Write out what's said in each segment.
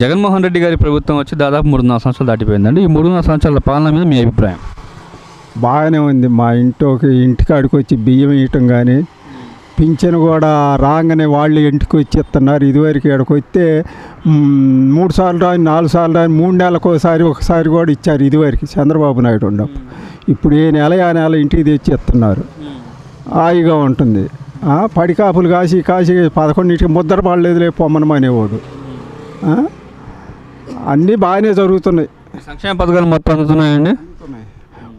జగన్మోహన్ రెడ్డి గారి ప్రభుత్వం వచ్చి దాదాపు 3.5 సంవత్సరాలు దాటిపోయిందండి. ఈ 3.5 సంవత్సరాల పాలన మీద మీ అభిప్రాయం? బాగానే ఉంది. మా ఇంటికాడికి వచ్చి బియ్యం ఇవ్వటం కానీ, పింఛను కూడా రాగానే వాళ్ళు ఇంటికి వచ్చి ఇస్తున్నారు. ఇదివరకు ఇక్కడికి వస్తే 3 సార్లు రాని 4 సార్లు రాని 3 నెలలకు ఒకసారి కూడా ఇచ్చారు ఇదివరకు చంద్రబాబు నాయుడు ఉన్నప్పుడు. ఇప్పుడు ఏ నెల ఆ నెల ఇంటికి తెచ్చి ఇస్తున్నారు. హాయిగా ఉంటుంది. పడికాపులు కాసి 11ంటికి ముద్ర పడలేదులే పొమ్మనమనేవాడు. అన్నీ బాగానే జరుగుతున్నాయి. సంక్షేమ పథకాలు మొత్తం అందుతున్నాయండి?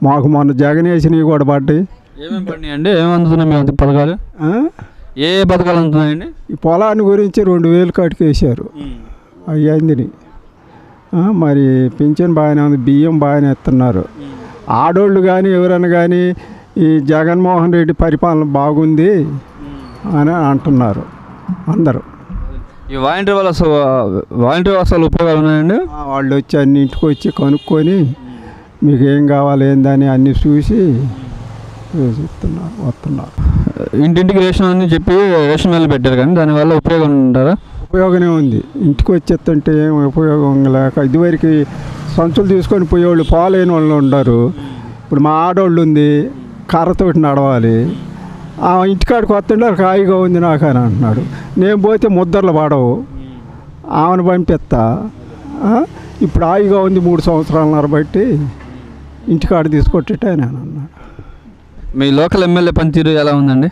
మాకు మొన్న జగన్ వేసినవి కూడా పడ్డాయి. ఏమేమి పడినాయండి? ఏమి అందుతున్నాయి మీ పథకాలు? ఏ పథకాలు అందుతున్నాయండి? ఈ పొలాన్ని గురించి 2000 కాటికి వేసారు. అయ్యింది. మరి పింఛన్ బాగానే ఉంది, బియ్యం బాగానే ఇస్తున్నారు. ఆడోళ్ళు కానీ ఎవరైనా కానీ ఈ జగన్మోహన్ రెడ్డి పరిపాలన బాగుంది అని అంటున్నారు అందరూ. ఈ వాలంటీర్ వ్యవస్థలు ఉపయోగాలు ఉన్నాయండి? వాళ్ళు వచ్చి అన్ని ఇంటికి వచ్చి కనుక్కొని మీకు ఏం కావాలి ఏందని అన్నీ చూసి వస్తున్నారు. ఇంటింటికి రేషన్ అని చెప్పి రేషన్ మేలు పెట్టారు, కానీ దానివల్ల ఉపయోగం ఉంటారా? ఉపయోగమే ఉంది. ఇంటికి వచ్చేస్తుంటే ఏం ఉపయోగం లేక ఇదివరకు సంచులు తీసుకొని పోయేవాళ్ళు పోలేని వాళ్ళు ఉంటారు. ఇప్పుడు మా ఆడవాళ్ళు ఉంది, కర్రతోటి నడవాలి. ఇంటికాడికి వస్తుంటే హాయిగా ఉంది నాకు అని అంటున్నాడు. నేను పోతే ముద్దర్లు పడవు, ఆమెను పంపిస్తా. ఇప్పుడు హాయిగా ఉంది 3 సంవత్సరాలన్నర బట్టి ఇంటికాడ తీసుకొట్టేటే నేను అన్నాడు. మీ లోకల్ ఎమ్మెల్యే పనితీరు ఎలా ఉందండి?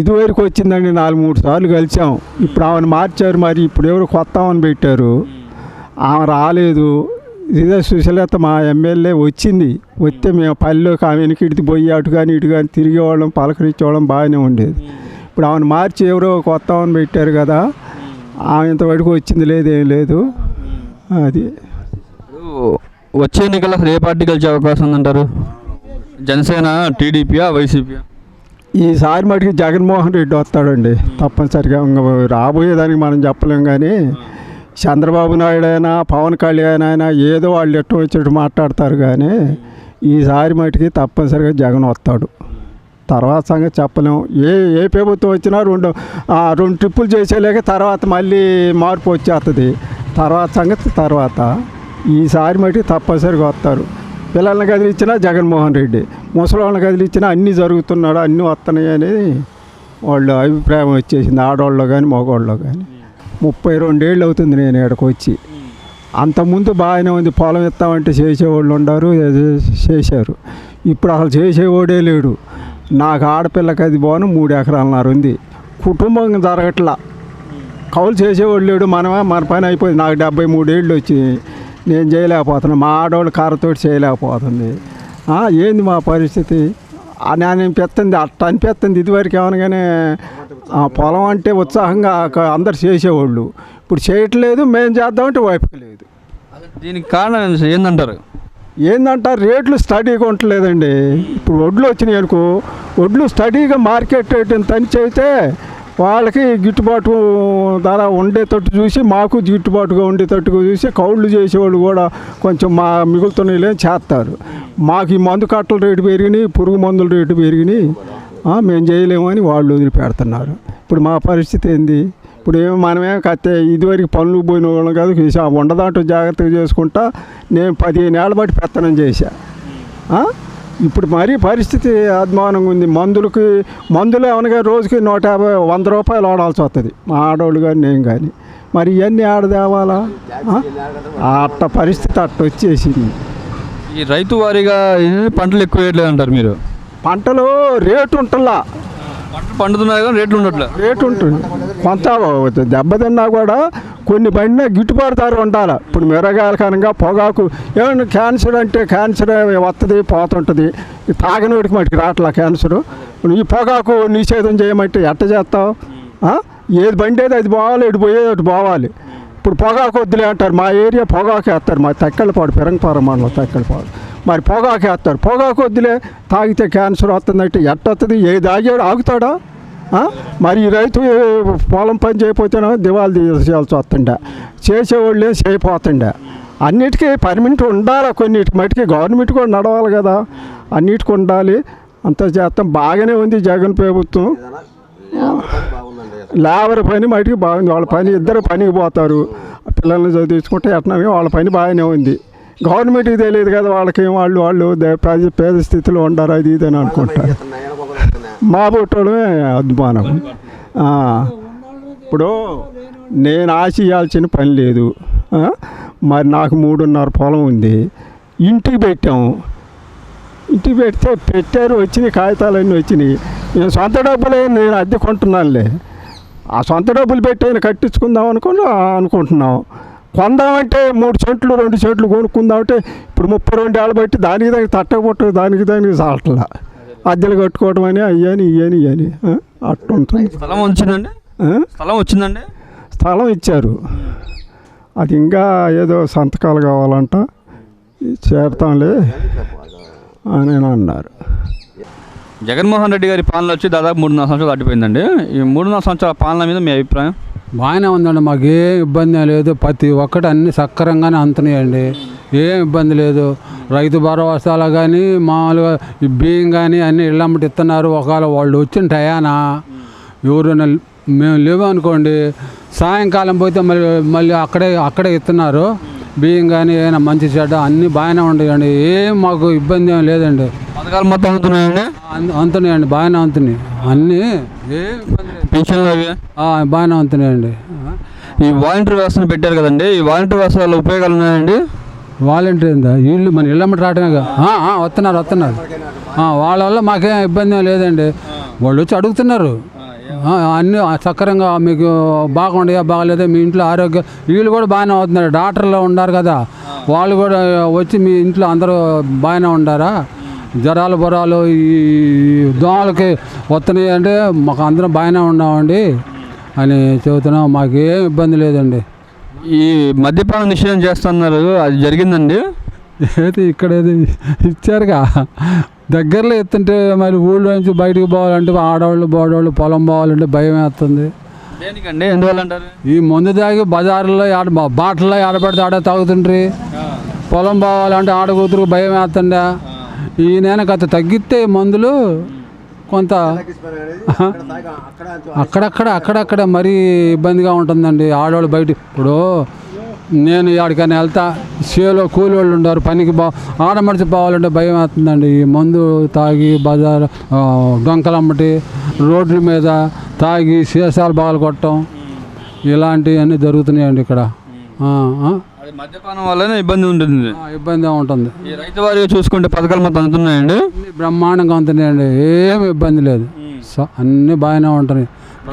ఇదివరకు వచ్చిందండి, 4-3 సార్లు కలిసాం. ఇప్పుడు ఆమెను మార్చారు. మరి ఇప్పుడు ఎవరు కొత్త ఆమెను పెట్టారు, ఆమె రాలేదు. ఇదే సుశీలత మా ఎమ్మెల్యే వచ్చింది. వస్తే మేము పల్లెలోకి ఆమె వెనక్కి పోయి అటు కానీ ఇటు కానీ తిరిగేవాళ్ళం, పలకరించేవాళ్ళం, బాగానే ఉండేది. ఇప్పుడు ఆమెను మార్చి ఎవరో కొత్త ఆమెను పెట్టారు కదా, ఆమె ఇంతవరకు వచ్చింది లేదేం లేదు. అది వచ్చే ఎన్నికల్లో ఏ పార్టీ గెలిచే అవకాశం ఉందంటారు? జనసేన, టీడీపీయా, వైసీపీయా? ఈసారి మటుకు జగన్మోహన్ రెడ్డి వస్తాడండి తప్పనిసరిగా. రాబోయేదానికి మనం చెప్పలేం, కానీ చంద్రబాబు నాయుడు అయినా పవన్ కళ్యాణ్ అయినా ఏదో వాళ్ళు ఎట్టు వచ్చేట్టు మాట్లాడతారు. కానీ ఈసారి మటుకి తప్పనిసరిగా జగన్ వస్తాడు. తర్వాత సంగతి చెప్పలేము. ఏ ప్రభుత్వం వచ్చినా 2 ట్రిప్పులు చేసేలేక తర్వాత మళ్ళీ మార్పు వచ్చేస్తుంది. తర్వాత సంగతి తర్వాత. ఈసారి మటుకు తప్పనిసరిగా వస్తారు. పిల్లల్ని కదిలిచ్చినా జగన్మోహన్ రెడ్డి, ముసలివాళ్ళని కదిలిచ్చినా అన్నీ జరుగుతున్నాడు, అన్నీ వస్తున్నాయి అనేది వాళ్ళ అభిప్రాయం వచ్చేసింది. ఆడవాళ్ళు కానీ మగవాళ్ళు కానీ. 32 ఏళ్ళు అవుతుంది నేను ఇక్కడికి వచ్చి. అంతకుముందు బాగానే ఉంది. పొలం ఇస్తామంటే చేసేవాళ్ళు ఉన్నారు, చేశారు. ఇప్పుడు అసలు చేసేవాడే లేడు. నాకు ఆడపిల్లకి అది పోను 3 ఎకరాలన్నర ఉంది. కుటుంబం జరగట్లా. కౌలు చేసేవాడు లేడు. మన పని అయిపోయింది. నాకు 73 ఏళ్ళు వచ్చి నేను చేయలేకపోతున్నాను. మా ఆడవాళ్ళు కర్రతోటి చేయలేకపోతుంది. ఏంది మా పరిస్థితి? నేను పెత్తంది అట్ట అనిపెత్తంది. ఇదివరకు ఏమనగానే పొలం అంటే ఉత్సాహంగా అందరు చేసేవాళ్ళు. ఇప్పుడు చేయట్లేదు. మేము చేద్దామంటే వైపుకి లేదు. దీనికి కారణం ఏందంటారు? రేట్లు స్టడీగా ఉండలేదండి. ఇప్పుడు వడ్లు వచ్చినాయి అనుకో, వడ్లు స్టడీగా మార్కెట్ రేట్ ఇంత అని చేస్తే వాళ్ళకి గిట్టుబాటు ధర ఉండేటట్టు చూసి, మాకు గిట్టుబాటుగా ఉండేటట్టుగా చూసి కౌళ్ళు చేసేవాళ్ళు కూడా కొంచెం మా మిగులుతున్నాయిలే చేస్తారు. మాకు ఈ మందు కట్టల రేటు పెరిగినాయి, పురుగు మందుల రేటు పెరిగినాయి, మేము చేయలేము అని వాళ్ళు వదిలిపెడుతున్నారు. ఇప్పుడు మా పరిస్థితి ఏంది? ఇప్పుడు మనమే కత్తే ఇదివరకు పనులు పోయిన వాళ్ళం కాదు, ఉండదాంట్లో జాగ్రత్తగా చేసుకుంటా. నేను 15 ఏళ్ళ బట్టి పెత్తనం చేశా. ఇప్పుడు మరీ పరిస్థితి అధ్వానంగా ఉంది. మందులు ఏమనగా రోజుకి 150-100 రూపాయలు ఆడాల్సి వస్తుంది, మా ఆడవాళ్ళు కానీ నేను కానీ. మరి ఇవన్నీ ఆడదేవాలా? అట్ట పరిస్థితి అట్ట వచ్చేసింది. ఈ రైతు వారీగా పంటలు ఎక్కువ వేయట్లేదు అంటారు మీరు? పంటలు రేటు ఉంటుందా? పంటలు పండుతున్నాయి కానీ రేట్లు ఉండట్లే. రేటు ఉంటుంది. కొంత దెబ్బతిన్నా కూడా కొన్ని పండినా గిట్టుబాటు ధర ఉండాలి. ఇప్పుడు మిరగాయల కనుక పొగాకు ఏమన్నా క్యాన్సర్ అంటే క్యాన్సర్ వస్తుంది పోతుంటుంది. తాగనోడికి మటుకు రావట్లా క్యాన్సరు. ఈ పొగాకు నిషేధం చేయమంటే ఎట్ట చేస్తావు? ఏది బండేది అది పోవాలి, ఎటు పోయేది అటు పోవాలి. ఇప్పుడు పొగాకు వద్దులే అంటారు. మా ఏరియా పొగాకు వేస్తారు. మా తెక్కలపాడు, పెరంగపారం మండలం తెక్కలపాడు. మరి పొగాకు వేస్తారు. పొగాకు వద్దులే, తాగితే క్యాన్సర్ వస్తుందంటే ఎట్ట వస్తుంది? ఏది ఆగాడు ఆగుతాడా? మరి ఈ రైతు పొలం పని చేయకపోతేనో దివాళి తీయాల్సి వస్తుండే, చేసేవాళ్ళే చేయపోతుండే. అన్నిటికీ పర్మినెంట్ ఉండాలి. కొన్నిటి మటుకి గవర్నమెంట్ కూడా నడవాలి కదా, అన్నిటికి ఉండాలి. అంత చేస్తాం. బాగానే ఉంది జగన్ ప్రభుత్వం. లేబర్ పని మటుకు బాగుంది. వాళ్ళ పని ఇద్దరు పనికి పోతారు, పిల్లల్ని చదివించుకుంటే ఎట్లా వాళ్ళ పని బాగానే ఉంది. గవర్నమెంట్కి తెలియదు కదా వాళ్ళకి, వాళ్ళు పేద స్థితిలో ఉండరు అది ఇది అని అనుకుంటా. మా పుట్టడమే అద్భుతం. ఇప్పుడు నేను ఆశ ఇవ్వాల్సిన పని లేదు. మరి నాకు 3.5 పొలం ఉంది. ఇంటికి పెట్టాము, ఇంటికి పెడితే పెట్టారు, వచ్చినాయి కాగితాలన్నీ వచ్చినాయి. నేను సొంత డబ్బులే, నేను అద్దె కొంటున్నానులే. ఆ సొంత డబ్బులు పెట్టి ఆయన కట్టించుకుందాం అనుకుంటున్నాం. కొందామంటే 3 సెంట్లు 2 సెంట్లు కొనుక్కుందామంటే ఇప్పుడు 32 ఏళ్ళు బట్టి దానికి తట్టకపోతే దానికి చాలట్లా. అద్దెలు కట్టుకోవడం అని ఇయ్యని అట్టుంటుంది. స్థలం వచ్చిందండి, స్థలం వచ్చిందండి, స్థలం ఇచ్చారు. అది ఇంకా ఏదో సంతకాలు కావాలంట, చేరతాంలే అని అన్నారు. జగన్మోహన్ రెడ్డి గారి పాలన వచ్చి దాదాపు 3.5 సంవత్సరాలు దాటిపోయిందండి. ఈ 3.5 సంవత్సరాల పాలన మీద మీ అభిప్రాయం? బాగానే ఉందండి, మాకు ఏ ఇబ్బంది లేదు. ప్రతి ఒక్కటి అన్ని సక్రమంగానే అందుతున్నాయండి, ఏం ఇబ్బంది లేదు. రైతు భరోసాలు కానీ మామూలుగా ఈ బియ్యం కానీ అన్నీ ఇళ్ళమ్మటి ఇస్తున్నారు. ఒకవేళ వాళ్ళు వచ్చిన టయానా ఎవరైనా మేము లేవు అనుకోండి, సాయంకాలం పోతే మళ్ళీ అక్కడే ఇస్తున్నారు బియ్యం కానీ ఏమైనా మంచి చెడ్డ అన్నీ బాగానే ఉంటాయండి. ఏం మాకు ఇబ్బంది ఏం లేదండి. పథకాలు మొత్తం అందుతున్నాయండి, అందుతున్నాయండి, బాగానే అందుతున్నాయి అన్నీ, ఏం ఇబ్బంది లేదు. పెన్షన్లు అవి బాగానే అందుతున్నాయండి. ఈ వాలంటీర్ వ్యవస్థను పెట్టారు కదండి, ఈ వాలంటీర్ వ్యవస్థ వల్ల ఉపయోగాలు ఉన్నాయండి? వాలంటీర్ ఏందా, వీళ్ళు మన ఇళ్ళమ్మటి రావటమేగా. వస్తున్నారు వాళ్ళ వల్ల మాకేం ఇబ్బంది ఏం లేదండి. వాళ్ళు వచ్చి అడుగుతున్నారు అన్నీ సక్రంగా మీకు బాగుండయా బాగలేదా, మీ ఇంట్లో ఆరోగ్యం, వీళ్ళు కూడా బాగానే అవుతున్నారు. డాక్టర్లు ఉన్నారు కదా, వాళ్ళు కూడా వచ్చి మీ ఇంట్లో అందరూ బాగానే ఉండారా, జ్వరాలు బొరాలు ఈ దోమలకి వస్తున్నాయి అంటే మాకు అందరం బాగానే ఉన్నామండి అని చెబుతున్నాం. మాకేం ఇబ్బంది లేదండి. ఈ మద్యపాన నిషేధం చేస్తున్నారు, అది జరిగిందండి? ఏది ఇక్కడ ఇచ్చారుగా, దగ్గరలో ఎత్తుంటే మరి ఊళ్ళో నుంచి బయటకు పోవాలంటే ఆడవాళ్ళు బోడవాళ్ళు పొలం పోవాలంటే భయం వేస్తుంది. దేనికండి, ఎందువల్ల అంటారు? ఈ మందు తాగి బజార్లో బాటల్లో ఆడపడితే ఆడ తాగుతుండ్రి. పొలం పోవాలంటే ఆడ కూతురు భయం వేస్తుండే. ఈ నేను గత తగ్గితే మందులు కొంత అక్కడక్కడ మరీ ఇబ్బందిగా ఉంటుందండి ఆడవాళ్ళు బయట. ఇప్పుడు నేను ఎక్కడికైనా వెళ్తా, చేలో కూలి వాళ్ళు ఉండరు, పనికి ఆడమడిచి పోవాలంటే భయం అవుతుందండి. ఈ మందు తాగి బజార్ డొంకలమ్మటి రోడ్ల మీద తాగి సీసాలు బాగా కొట్టడం ఇలాంటివన్నీ జరుగుతున్నాయండి ఇక్కడ. మద్యపానం వల్లనే ఇబ్బంది ఉంటుంది, ఇబ్బందిగా ఉంటుంది. ఈ రైతు వారిగా చూసుకుంటే పథకాలు మొత్తం అందుతున్నాయండి, బ్రహ్మాండంగా అందుతున్నాయండి, ఏమి ఇబ్బంది లేదు, అన్నీ బాగానే ఉంటున్నాయి.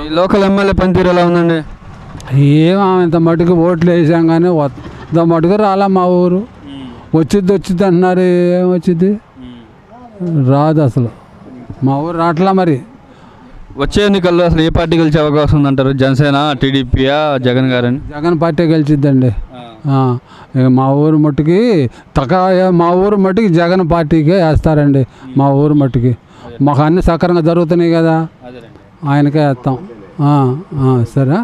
ఈ లోకల్ ఎమ్మెల్యే పనితీరు ఎలా ఉందండి? ఇంత మటుకు ఓట్లు వేసాం కానీ ఇంత మటుకు రాలా. మా ఊరు వచ్చిద్ది అంటున్నారు, ఏం వచ్చిద్ది, రాదు అసలు. మా ఊరు రావట్లా. మరి వచ్చే ఎన్నికల్లో అసలు ఏ పార్టీ గెలిచే అవకాశం ఉందంటారు? జనసేన, టీడీపీయా, జగన్ గారని? జగన్ పార్టీ గెలిచిద్దండి. మా ఊరు మట్టుకి జగన్ పార్టీకే వేస్తారండి. మా ఊరు మట్టుకి మాకు అన్ని సక్రంగా జరుగుతున్నాయి కదా, ఆయనకే వేస్తాం. సరే.